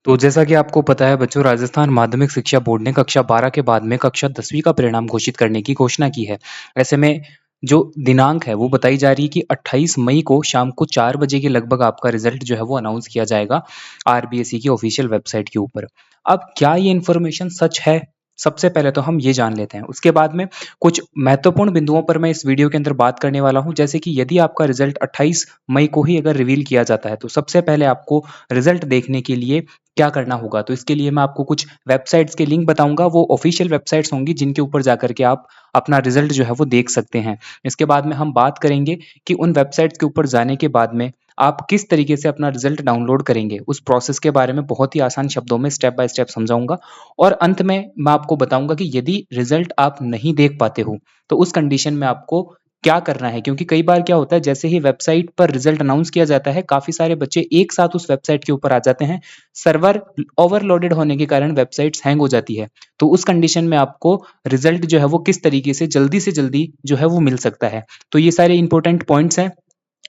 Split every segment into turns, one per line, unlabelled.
तो जैसा कि आपको पता है बच्चों, राजस्थान माध्यमिक शिक्षा बोर्ड ने कक्षा 12 के बाद में कक्षा 10वीं का परिणाम घोषित करने की घोषणा की है। ऐसे में जो दिनांक है वो बताई जा रही है कि 28 मई को शाम को 4 बजे के लगभग आपका रिजल्ट जो है वो अनाउंस किया जाएगा आरबीएसई की ऑफिशियल वेबसाइट के ऊपर। अब क्या ये इन्फॉर्मेशन सच है? सबसे पहले तो हम ये जान लेते हैं। उसके बाद में कुछ महत्वपूर्ण बिंदुओं पर मैं इस वीडियो के अंदर बात करने वाला हूँ। जैसे कि यदि आपका रिजल्ट 28 मई को ही अगर रिवील किया जाता है तो सबसे पहले आपको रिजल्ट देखने के लिए क्या करना होगा? तो इसके लिए मैं आपको कुछ वेबसाइट्स के लिंक बताऊँगा, वो ऑफ़िशियल वेबसाइट्स होंगी जिनके ऊपर जाकर के आप अपना रिज़ल्ट जो है वो देख सकते हैं। इसके बाद में हम बात करेंगे कि उन वेबसाइट्स के ऊपर जाने के बाद में आप किस तरीके से अपना रिज़ल्ट डाउनलोड करेंगे। उस प्रोसेस के बारे में बहुत ही आसान शब्दों में स्टेप बाय स्टेप समझाऊँगा और अंत में मैं आपको बताऊँगा कि यदि रिज़ल्ट आप नहीं देख पाते हो, तो उस कंडीशन में आपको क्या करना है? क्योंकि कई बार क्या होता है, जैसे ही वेबसाइट पर रिज़ल्ट अनाउंस किया जाता है, काफ़ी सारे बच्चे एक साथ उस वेबसाइट के ऊपर आ जाते हैं। सर्वर ओवरलोडेड होने के कारण वेबसाइट्स हैंग हो जाती है। तो उस कंडीशन में आपको रिज़ल्ट जो है वो किस तरीके से जल्दी जो है वो मिल सकता है। तो ये सारे इंपॉर्टेंट पॉइंट्स हैं।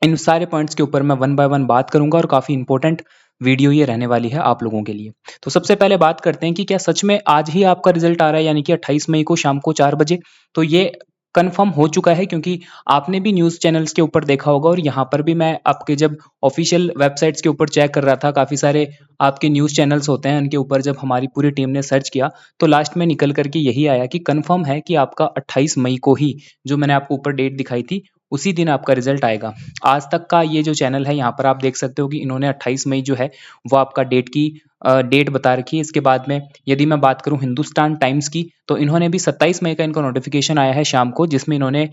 इन सारे पॉइंट्स के ऊपर मैं वन बाय वन बात करूँगा और काफ़ी इंपॉर्टेंट वीडियो ये रहने वाली है आप लोगों के लिए। तो सबसे पहले बात करते हैं कि क्या सच में आज ही आपका रिज़ल्ट आ रहा है, यानी कि 28 मई को शाम को 4 बजे? तो ये कन्फर्म हो चुका है, क्योंकि आपने भी न्यूज़ चैनल्स के ऊपर देखा होगा और यहाँ पर भी मैं आपके जब ऑफ़िशियल वेबसाइट्स के ऊपर चेक कर रहा था, काफ़ी सारे आपके न्यूज़ चैनल्स होते हैं, उनके ऊपर जब हमारी पूरी टीम ने सर्च किया, तो लास्ट में निकल कर के यही आया कि कन्फर्म है कि आपका 28 मई को ही, जो मैंने आपको ऊपर डेट दिखाई थी, उसी दिन आपका रिज़ल्ट आएगा। आज तक का ये जो चैनल है, यहाँ पर आप देख सकते हो कि इन्होंने 28 मई जो है वो आपका डेट बता रखी है। इसके बाद में यदि मैं बात करूँ हिंदुस्तान टाइम्स की, तो इन्होंने भी 27 मई का इनको नोटिफ़िकेशन आया है शाम को, जिसमें इन्होंने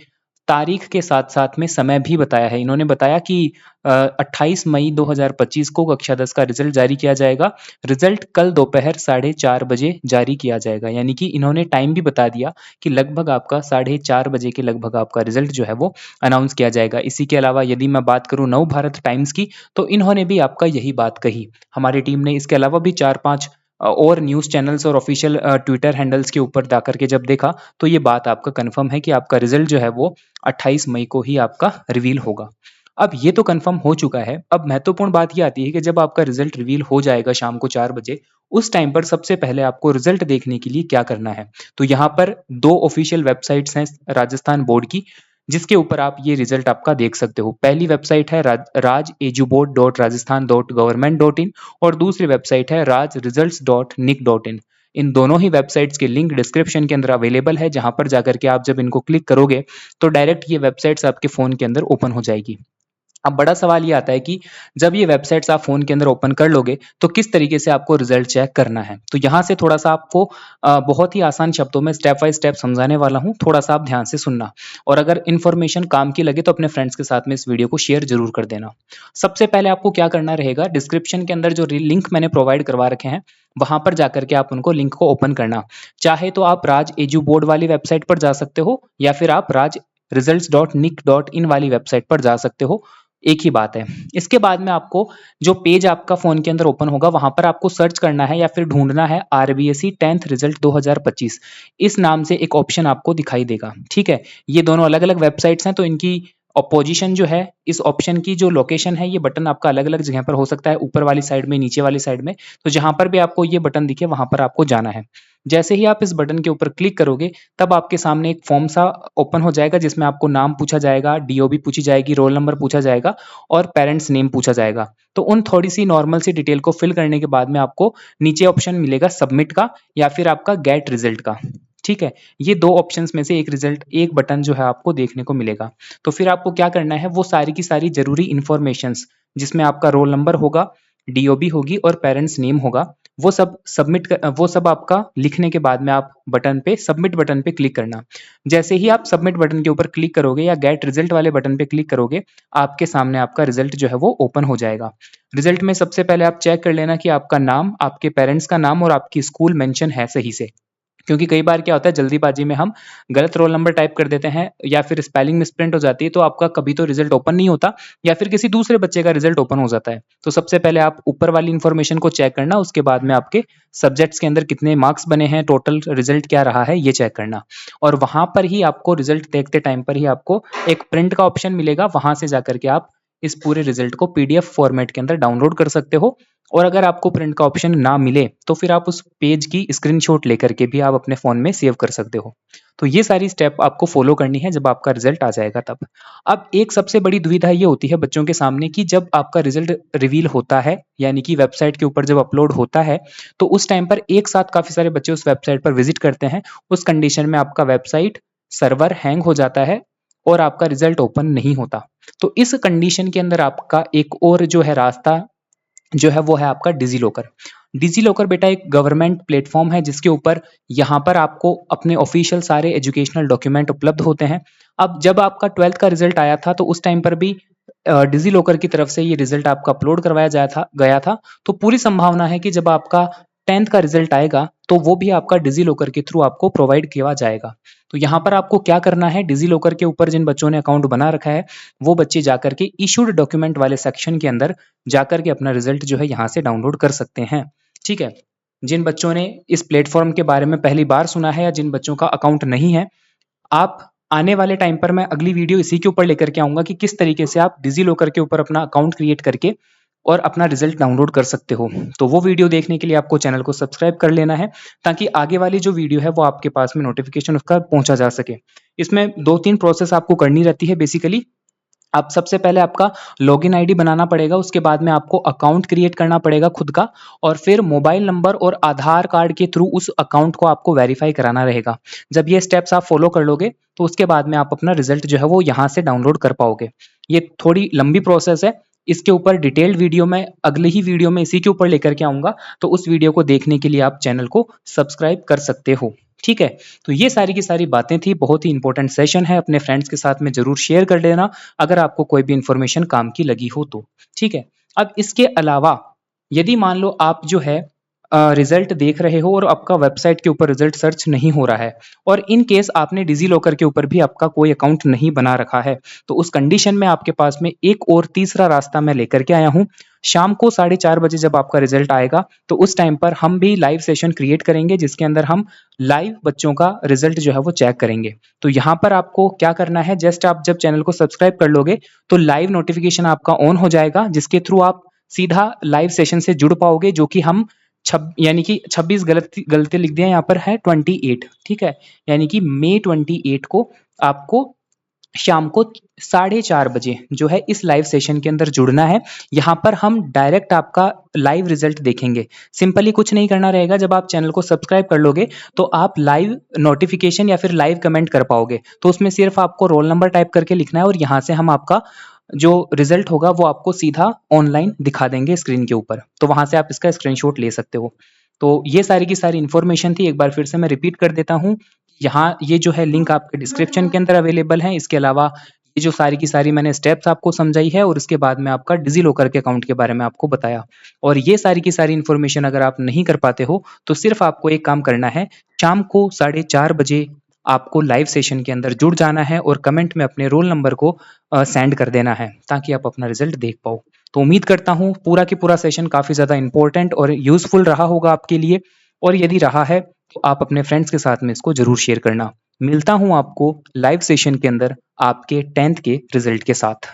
तारीख के साथ-साथ में समय भी बताया है। इन्होंने बताया कि 28 मई 2025 को कक्षा 10 का रिज़ल्ट जारी किया जाएगा। रिज़ल्ट कल दोपहर साढ़े 4 बजे जारी किया जाएगा। यानी कि इन्होंने टाइम भी बता दिया कि लगभग आपका साढ़े 4 बजे के लगभग आपका रिज़ल्ट जो है वो अनाउंस किया जाएगा। इसी के अलावा यदि मैं बात करूँ नवभारत टाइम्स की, तो इन्होंने भी आपका यही बात कही। हमारी टीम ने इसके अलावा भी 4-5 और न्यूज़ चैनल्स और ऑफ़िशियल ट्विटर हैंडल्स के ऊपर जाकर के जब देखा, तो ये बात आपका कन्फर्म है कि आपका रिज़ल्ट जो है वो 28 मई को ही आपका रिवील होगा। अब ये तो कन्फर्म हो चुका है। अब महत्वपूर्ण बात ये आती है कि जब आपका रिज़ल्ट रिवील हो जाएगा शाम को 4 बजे, उस टाइम पर सबसे पहले आपको रिज़ल्ट देखने के लिए क्या करना है? तो यहाँ पर 2 ऑफ़िशियल वेबसाइट्स हैं राजस्थान बोर्ड की, जिसके ऊपर आप ये रिज़ल्ट आपका देख सकते हो। पहली वेबसाइट है rajeduboard.rajasthan.government.in और दूसरी वेबसाइट है rajresults.nic.in। इन दोनों ही वेबसाइट्स के लिंक डिस्क्रिप्शन के अंदर अवेलेबल है, जहाँ पर जाकर के आप जब इनको क्लिक करोगे, तो डायरेक्ट ये वेबसाइट्स आपके फ़ोन के अंदर ओपन हो जाएगी। अब बड़ा सवाल ये आता है कि जब ये वेबसाइट्स आप फ़ोन के अंदर ओपन कर लोगे, तो किस तरीके से आपको रिज़ल्ट चेक करना है? तो यहाँ से थोड़ा-सा आपको बहुत ही आसान शब्दों में स्टेप बाय स्टेप समझाने वाला हूँ, थोड़ा-सा आप ध्यान से सुनना और अगर इन्फॉर्मेशन काम की लगे तो अपने फ्रेंड्स के साथ में इस वीडियो को शेयर ज़रूर कर देना। सबसे पहले आपको क्या करना रहेगा, डिस्क्रिप्शन के अंदर जो रि लिंक मैंने प्रोवाइड करवा रखे हैं, वहाँ पर जाकर के आप उनको लिंक को ओपन करना। चाहे तो आप राज एजू बोर्ड वाली वेबसाइट पर जा सकते हो या फिर आप राज रिजल्ट्स.nic.in वाली वेबसाइट पर जा सकते हो, एक ही बात है। इसके बाद में आपको जो पेज आपका फ़ोन के अंदर ओपन होगा, वहाँ पर आपको सर्च करना है या फिर ढूँढना है आरबीएसई 10th रिज़ल्ट 2025। इस नाम से एक ऑप्शन आपको दिखाई देगा, ठीक है? ये दोनों अलग-अलग वेबसाइट्स हैं, तो इनकी पोजीशन जो है, इस ऑप्शन की जो लोकेशन है, ये बटन आपका अलग-अलग जगह पर हो सकता है, ऊपर वाली साइड में, नीचे वाली साइड में। तो जहाँ पर भी आपको ये बटन दिखे, वहाँ पर आपको जाना है। जैसे ही आप इस बटन के ऊपर क्लिक करोगे, तब आपके सामने एक फॉर्म सा ओपन हो जाएगा, जिसमें आपको नाम पूछा जाएगा, डीओबी पूछी जाएगी, रोल नंबर पूछा जाएगा और पेरेंट्स नेम पूछा जाएगा। तो उन थोड़ी-सी नॉर्मल सी डिटेल को फिल करने के बाद में आपको नीचे ऑप्शन मिलेगा सबमिट का या फिर आपका गेट रिज़ल्ट का, ठीक है? ये 2 ऑप्शंस में से एक बटन जो है आपको देखने को मिलेगा। तो फिर आपको क्या करना है, वो सारी की सारी ज़रूरी इन्फॉर्मेशंस, जिसमें आपका रोल नंबर होगा, डीओबी होगी और पेरेंट्स नेम होगा, वो सब आपका लिखने के बाद में आप बटन पे सबमिट बटन पे क्लिक करना। जैसे ही आप सबमिट बटन के ऊपर क्लिक करोगे या गेट रिजल्ट वाले बटन पे क्लिक करोगे, आपके सामने आपका रिजल्ट जो है वो ओपन हो जाएगा। रिजल्ट में सबसे पहले आप चेक कर लेना कि आपका नाम, आपके पेरेंट्स का नाम और आपकी स्कूल मेंशन है सही से। क्योंकि कई बार क्या होता है, जल्दीबाजी में हम गलत रोल नंबर टाइप कर देते हैं या फिर स्पेलिंग मिसप्रिंट हो जाती है, तो आपका कभी तो रिजल्ट ओपन नहीं होता या फिर किसी दूसरे बच्चे का रिजल्ट ओपन हो जाता है। तो सबसे पहले आप ऊपर वाली इन्फॉर्मेशन को चेक करना, उसके बाद में आपके सब्जेक्ट्स के अंदर कितने मार्क्स बने हैं, टोटल रिजल्ट क्या रहा है, ये चेक करना। और वहां पर ही आपको रिजल्ट देखते टाइम पर ही आपको एक प्रिंट का ऑप्शन मिलेगा, वहां से जाकर के आप इस पूरे रिजल्ट को PDF फॉर्मेट के अंदर डाउनलोड कर सकते हो। और अगर आपको प्रिंट का ऑप्शन ना मिले तो फिर आप उस पेज की स्क्रीनशॉट लेकर के भी आप अपने फ़ोन में सेव कर सकते हो। तो ये सारी स्टेप आपको फॉलो करनी है जब आपका रिजल्ट आ जाएगा तब। अब एक सबसे बड़ी दुविधा ये होती है बच्चों के सामने कि जब आपका रिजल्ट रिवील होता है, यानी कि वेबसाइट के ऊपर जब अपलोड होता है, तो उस टाइम पर एक साथ काफ़ी सारे बच्चे उस वेबसाइट पर विजिट करते हैं। उस कंडीशन में आपका वेबसाइट सर्वर हैंग हो जाता है और आपका रिजल्ट ओपन नहीं होता। तो इस कंडीशन के अंदर आपका एक और जो है रास्ता जो है वो है आपका डिजीलॉकर। डिजीलॉकर बेटा एक गवर्नमेंट प्लेटफॉर्म है जिसके ऊपर यहाँ पर आपको अपने ऑफिशियल सारे एजुकेशनल डॉक्यूमेंट उपलब्ध होते हैं। अब जब आपका 12th का रिजल्ट आया था तो उस टाइम पर भी डिजीलॉकर की तरफ से ये रिजल्ट आपका अपलोड करवाया गया था। तो पूरी संभावना है कि जब आपका 10th का रिजल्ट आएगा तो वो भी आपका डिजीलॉकर के थ्रू आपको प्रोवाइड किया जाएगा। तो यहाँ पर आपको क्या करना है, डिजीलॉकर के ऊपर जिन बच्चों ने अकाउंट बना रखा है वो बच्चे जाकर के इशूड डॉक्यूमेंट वाले सेक्शन के अंदर जाकर के अपना रिजल्ट जो है यहाँ से डाउनलोड कर सकते हैं। ठीक है, जिन बच्चों ने इस प्लेटफॉर्म के बारे में पहली बार सुना है या जिन बच्चों का अकाउंट नहीं है, आप आने वाले टाइम पर मैं अगली वीडियो इसी के ऊपर लेकर के आऊंगा कि किस तरीके से आप डिजीलॉकर के ऊपर अपना अकाउंट क्रिएट करके और अपना रिजल्ट डाउनलोड कर सकते हो। तो वो वीडियो देखने के लिए आपको चैनल को सब्सक्राइब कर लेना है ताकि आगे वाली जो वीडियो है वो आपके पास में नोटिफिकेशन उसका पहुंचा जा सके। इसमें 2-3 प्रोसेस आपको करनी रहती है बेसिकली। आप सबसे पहले आपका लॉगिन आईडी बनाना पड़ेगा, उसके बाद में आपको अकाउंट क्रिएट करना पड़ेगा खुद का, और फिर मोबाइल नंबर और आधार कार्ड के थ्रू उस अकाउंट को आपको वेरीफाई कराना रहेगा। जब ये स्टेप्स आप फॉलो कर लोगे तो उसके बाद में आप अपना रिजल्ट जो है वो यहाँ से डाउनलोड कर पाओगे। ये थोड़ी लंबी प्रोसेस है, इसके ऊपर डिटेल्ड वीडियो मैं अगले ही वीडियो में इसी के ऊपर लेकर के आऊंगा, तो उस वीडियो को देखने के लिए आप चैनल को सब्सक्राइब कर सकते हो। ठीक है, तो ये सारी की सारी बातें थी, बहुत ही इंपॉर्टेंट सेशन है, अपने फ्रेंड्स के साथ में जरूर शेयर कर लेना अगर आपको कोई भी इंफॉर्मेशन काम की लगी हो तो। ठीक है, अब इसके अलावा यदि मान लो आप जो है रिजल्ट देख रहे हो और आपका वेबसाइट के ऊपर रिजल्ट सर्च नहीं हो रहा है, और इन केस आपने डिजीलॉकर के ऊपर भी आपका कोई अकाउंट नहीं बना रखा है, तो उस कंडीशन में आपके पास में एक और तीसरा रास्ता मैं लेकर के आया हूं। शाम को 4:30 बजे जब आपका रिजल्ट आएगा तो उस टाइम पर हम भी लाइव सेशन क्रिएट करेंगे जिसके अंदर हम लाइव बच्चों का रिजल्ट जो है वो चेक करेंगे। तो यहाँ पर आपको क्या करना है, जस्ट आप जब चैनल को सब्सक्राइब कर लोगे तो लाइव नोटिफिकेशन आपका ऑन हो जाएगा, जिसके थ्रू आप सीधा लाइव सेशन से जुड़ पाओगे, जो कि हम यानी कि 26 गलती लिख दिया, यहाँ पर है 28। ठीक है, यानी कि मई 28 को आपको शाम को 4:30 बजे जो है इस लाइव सेशन के अंदर जुड़ना है। यहाँ पर हम डायरेक्ट आपका लाइव रिजल्ट देखेंगे। सिंपली कुछ नहीं करना रहेगा, जब आप चैनल को सब्सक्राइब कर लोगे तो आप लाइव नोटिफिकेशन या फिर लाइव कमेंट कर पाओगे। तो उसमें सिर्फ आपको रोल नंबर टाइप करके लिखना है और यहाँ से हम आपका जो रिजल्ट होगा वो आपको सीधा ऑनलाइन दिखा देंगे स्क्रीन के ऊपर, तो वहां से आप इसका स्क्रीनशॉट ले सकते हो। तो ये सारी की सारी इन्फॉर्मेशन थी, एक बार फिर से मैं रिपीट कर देता हूँ। यहाँ ये जो है लिंक आपके डिस्क्रिप्शन के अंदर अवेलेबल है। इसके अलावा ये जो सारी की सारी मैंने स्टेप्स आपको समझाई है और उसके बाद में आपका डिजीलॉकर के अकाउंट के बारे में आपको बताया, और ये सारी की सारी इन्फॉर्मेशन अगर आप नहीं कर पाते हो तो सिर्फ आपको एक काम करना है, शाम को 4:30 बजे आपको लाइव सेशन के अंदर जुड़ जाना है और कमेंट में अपने रोल नंबर को सेंड कर देना है ताकि आप अपना रिजल्ट देख पाओ। तो उम्मीद करता हूँ पूरा की पूरा सेशन काफ़ी ज़्यादा इंपॉर्टेंट और यूजफुल रहा होगा आपके लिए, और यदि रहा है तो आप अपने फ्रेंड्स के साथ में इसको जरूर शेयर करना। मिलता हूँ आपको लाइव सेशन के अंदर आपके 10th के रिजल्ट के साथ।